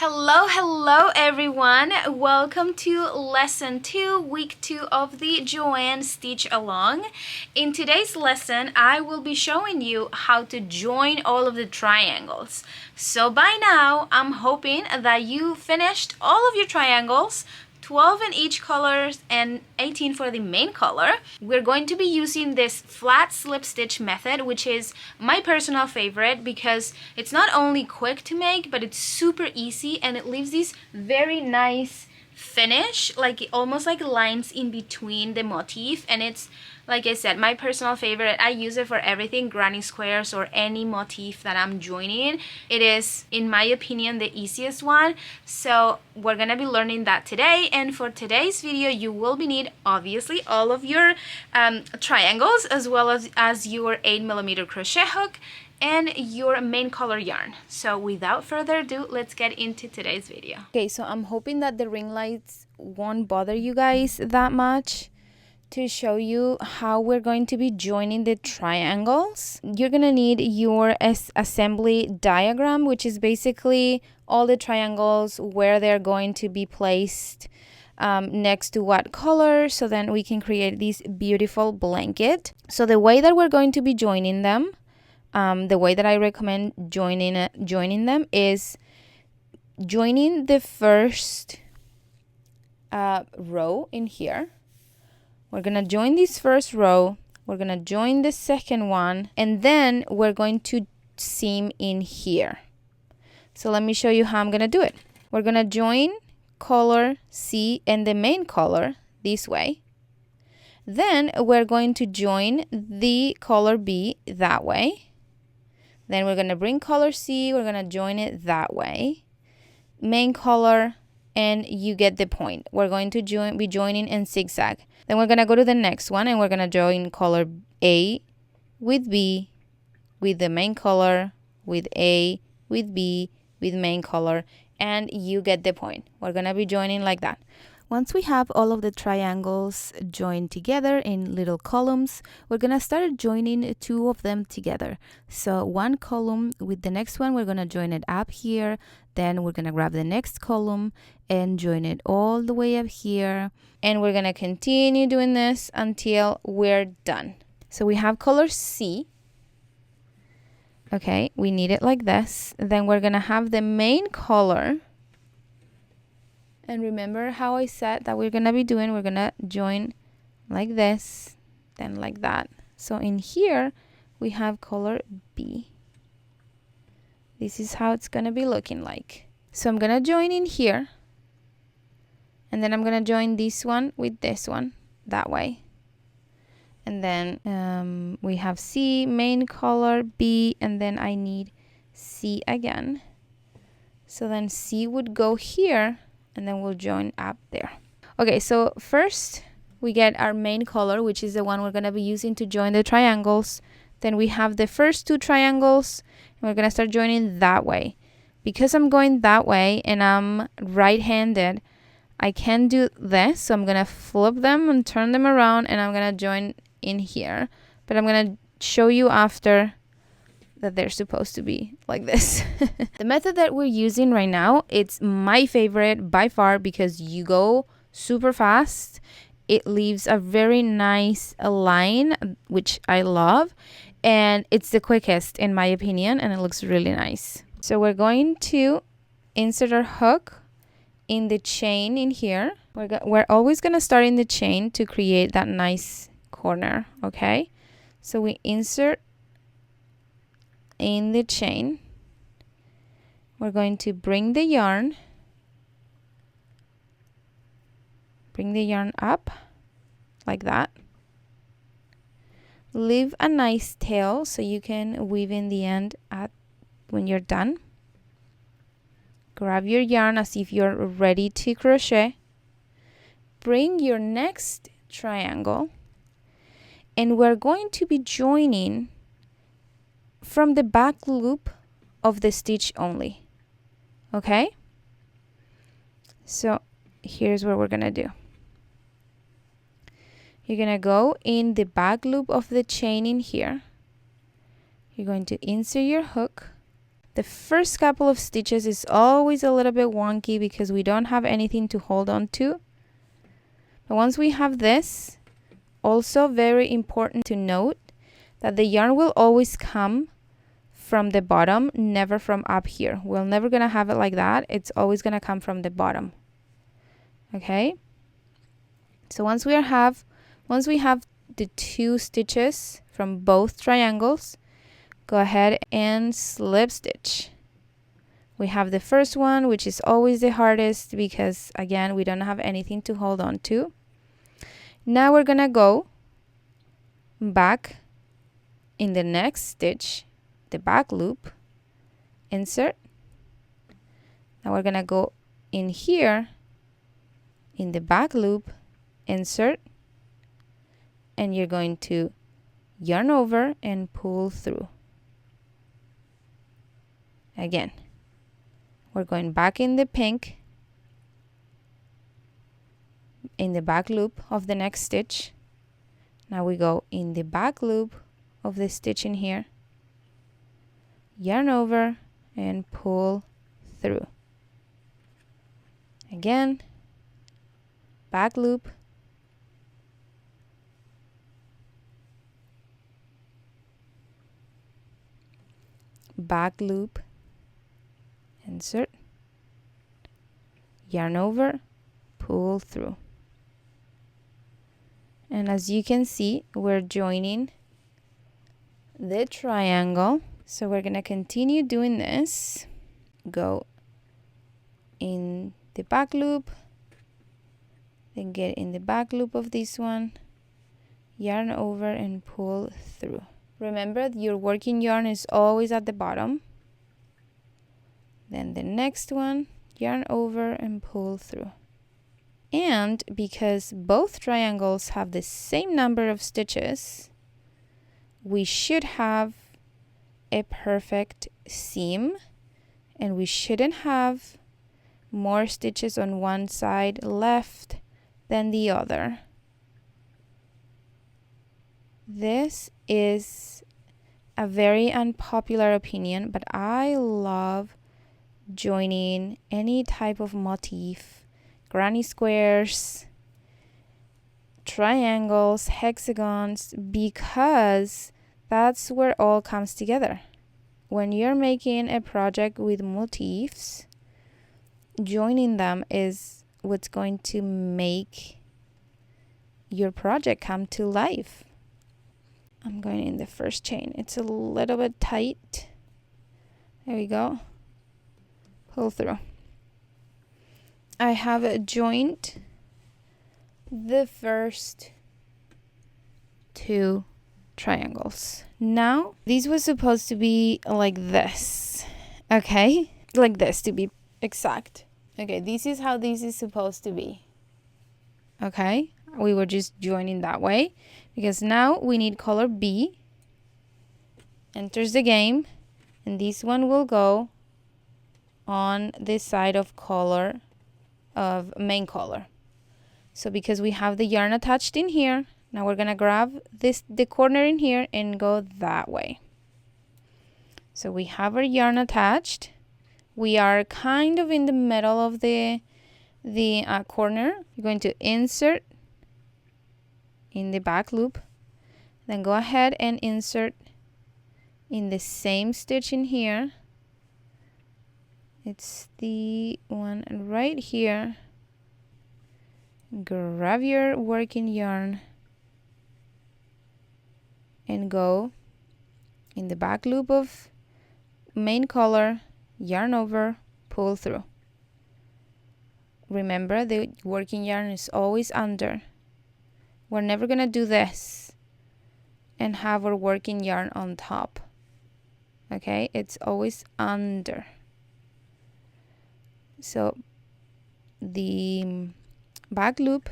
Hello everyone. Welcome to lesson 2, week 2 of the Joann Stitch Along. In today's lesson, I will be showing you how to join all of the triangles. So by now, I'm hoping that you finished all of your triangles, 12 in each color and 18 for the main color. We're going to be using this flat slip stitch method, which is my personal favorite because it's not only quick to make, but it's super easy and it leaves this very nice finish, like almost like lines in between the motif, and it's, like I said, my personal favorite. I use it for everything, granny squares or any motif that I'm joining. It is, in my opinion, the easiest one. So we're gonna be learning that today, and for today's video you will be need obviously all of your triangles as well as your 8mm crochet hook and your main color yarn. So without further ado, let's get into today's video. Okay, so I'm hoping that the ring lights won't bother you guys that much to show you how we're going to be joining the triangles. You're gonna need your assembly diagram, which is basically all the triangles, where they're going to be placed next to what color, so then we can create this beautiful blanket. So the way that we're going to be joining them, the way that I recommend joining them is joining the first row in here. We're gonna join this first row, we're gonna join the second one, and then we're going to seam in here. So let me show you how I'm gonna do it. We're gonna join color C and the main color this way. Then we're going to join the color B that way. Then we're gonna bring color C, we're gonna join it that way. Main color, and you get the point. We're going to be joining in zigzag. Then we're gonna go to the next one and we're gonna join color A with B, with the main color, with A, with B, with main color, and you get the point. We're gonna be joining like that. Once we have all of the triangles joined together in little columns, we're gonna start joining two of them together. So one column with the next one, we're gonna join it up here. Then we're gonna grab the next column and join it all the way up here. And we're gonna continue doing this until we're done. So we have color C. Okay, we need it like this. Then we're gonna have the main color. And remember how I said that we're gonna join like this, then like that. So in here, we have color B. This is how it's gonna be looking like. So I'm gonna join in here, and then I'm gonna join this one with this one, that way. And then we have C, main color, B, and then I need C again. So then C would go here, and then we'll join up there. Okay, so first we get our main color, which is the one we're gonna be using to join the triangles. Then we have the first two triangles, and we're gonna start joining that way. Because I'm going that way and I'm right-handed, I can do this, so I'm gonna flip them and turn them around, and I'm gonna join in here. But I'm gonna show you after that they're supposed to be like this. The method that we're using right now, it's my favorite by far because you go super fast. It leaves a very nice line, which I love, and it's the quickest in my opinion, and it looks really nice. So we're going to insert our hook in the chain in here. We're always gonna start in the chain to create that nice corner, okay? So we insert in the chain. We're going to bring the yarn up like that. Leave a nice tail so you can weave in the end when you're done. Grab your yarn as if you're ready to crochet. Bring your next triangle, and we're going to be joining from the back loop of the stitch only. Okay? So here's what we're gonna do. You're gonna go in the back loop of the chain in here. You're going to insert your hook. The first couple of stitches is always a little bit wonky because we don't have anything to hold on to. But once we have this, also very important to note that the yarn will always come from the bottom, never from up here. We're never gonna have it like that. It's always gonna come from the bottom. Okay? So once we have the 2 stitches from both triangles, go ahead and slip stitch. We have the first one, which is always the hardest because again, we don't have anything to hold on to. Now we're gonna go back in the next stitch, the back loop, insert. Now we're gonna go in here in the back loop, insert, and you're going to yarn over and pull through. Again, we're going back in the pink in the back loop of the next stitch. Now we go in the back loop of the stitch in here, yarn over and pull through. Again, back loop, back loop, insert, yarn over, pull through. And as you can see, we're joining the triangle. So we're gonna continue doing this. Go in the back loop, then get in the back loop of this one, yarn over and pull through. Remember, your working yarn is always at the bottom. Then the next one, yarn over and pull through. And because both triangles have the same number of stitches, we should have a perfect seam, and we shouldn't have more stitches on one side left than the other. This is a very unpopular opinion, but I love joining any type of motif, granny squares, triangles, hexagons, because that's where it all comes together. When you're making a project with motifs, joining them is what's going to make your project come to life. I'm going in the first chain. It's a little bit tight. There we go. Pull through. I have joined the first 2 triangles. Now, these were supposed to be like this. Okay? Like this, to be exact. Okay, this is how this is supposed to be. Okay? We were just joining that way because now we need color B. Enters the game, and this one will go on this side of color of main color. So because we have the yarn attached in here, now we're gonna grab the corner in here and go that way. So we have our yarn attached. We are kind of in the middle of the corner. You're going to insert in the back loop, then go ahead and insert in the same stitch in here. It's the one right here. Grab your working yarn and go in the back loop of main color, yarn over, pull through. Remember, the working yarn is always under. We're never gonna do this and have our working yarn on top. Okay, it's always under. So the back loop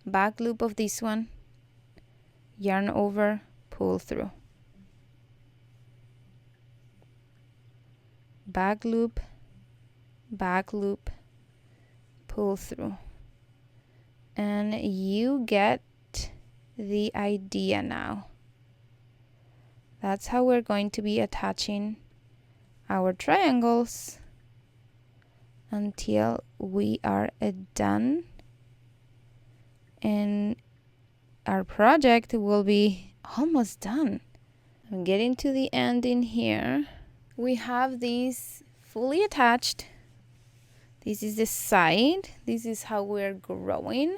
of this one, yarn over, pull through. Back loop, pull through. And you get the idea now. That's how we're going to be attaching our triangles until we are done, and our project will be almost done. I'm getting to the end in here. We have these fully attached. This is the side. This is how we're growing.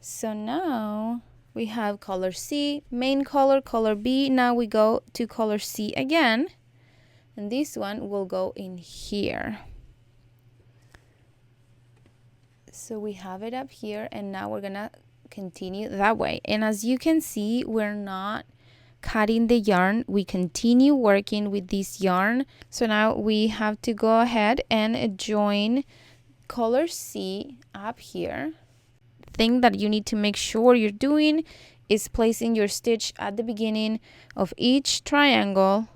So now we have color C, main color, color B. Now we go to color C again, and this one will go in here. So we have it up here, and now we're gonna continue that way. And as you can see, we're not cutting the yarn. We continue working with this yarn. So now we have to go ahead and join color C up here. Thing that you need to make sure you're doing is placing your stitch at the beginning of each triangle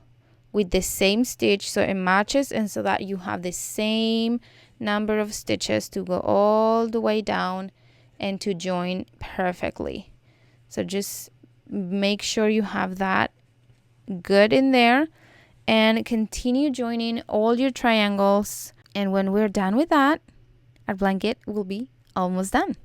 with the same stitch so it matches, and so that you have the same number of stitches to go all the way down and to join perfectly. So just make sure you have that good in there and continue joining all your triangles, and when we're done with that, our blanket will be almost done.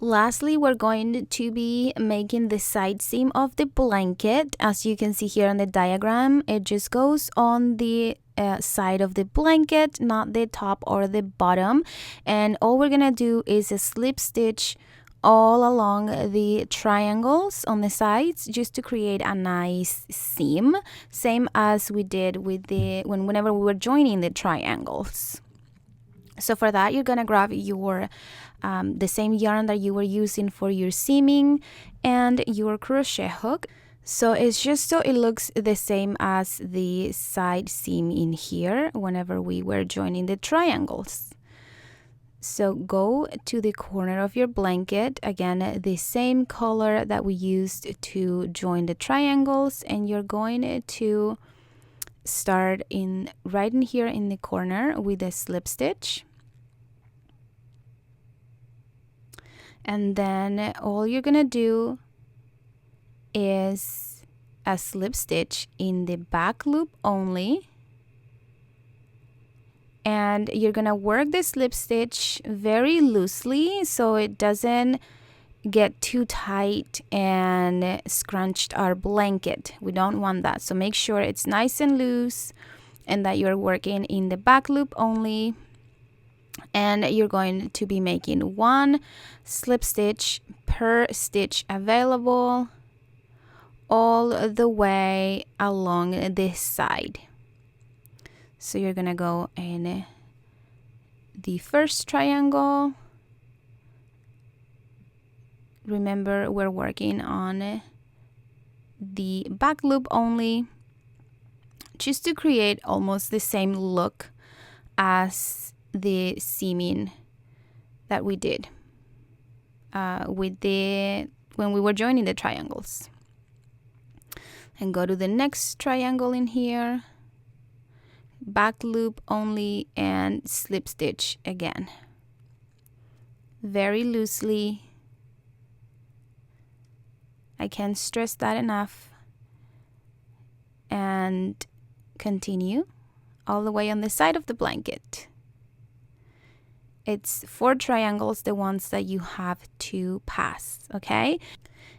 Lastly, we're going to be making the side seam of the blanket. As you can see here on the diagram, it just goes on the side of the blanket, not the top or the bottom. And all we're gonna do is a slip stitch all along the triangles on the sides, just to create a nice seam, same as we did with whenever we were joining the triangles. So for that, you're gonna grab your the same yarn that you were using for your seaming and your crochet hook. So it's just so it looks the same as the side seam in here whenever we were joining the triangles. So go to the corner of your blanket, again the same color that we used to join the triangles, and you're going to start right in here in the corner with a slip stitch. And then all you're gonna do is a slip stitch in the back loop only, and you're gonna work the slip stitch very loosely so it doesn't get too tight and scrunched our blanket. We don't want that, so make sure it's nice and loose and that you're working in the back loop only. And you're going to be making one slip stitch per stitch available all the way along this side. So you're gonna go in the first triangle. Remember, we're working on the back loop only, just to create almost the same look as the seaming that we did when we were joining the triangles. And go to the next triangle in here, back loop only, and slip stitch again very loosely. I can't stress that enough. And continue all the way on the side of the blanket. It's 4 triangles, the ones that you have to pass, okay?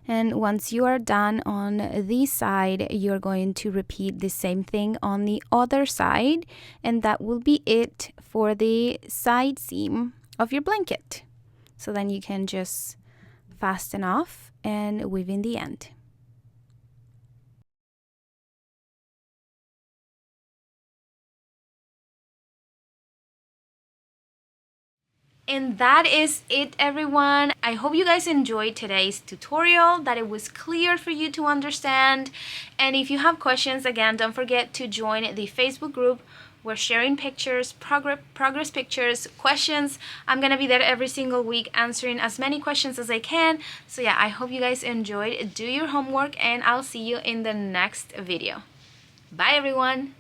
And once you are done on this side, you're going to repeat the same thing on the other side, and that will be it for the side seam of your blanket. So then you can just fasten off and weave in the end. And that is it, everyone. I hope you guys enjoyed today's tutorial, that it was clear for you to understand. And if you have questions, again, don't forget to join the Facebook group. We're sharing pictures, progress pictures, questions. I'm gonna be there every single week answering as many questions as I can. So yeah, I hope you guys enjoyed. Do your homework, and I'll see you in the next video. Bye, everyone.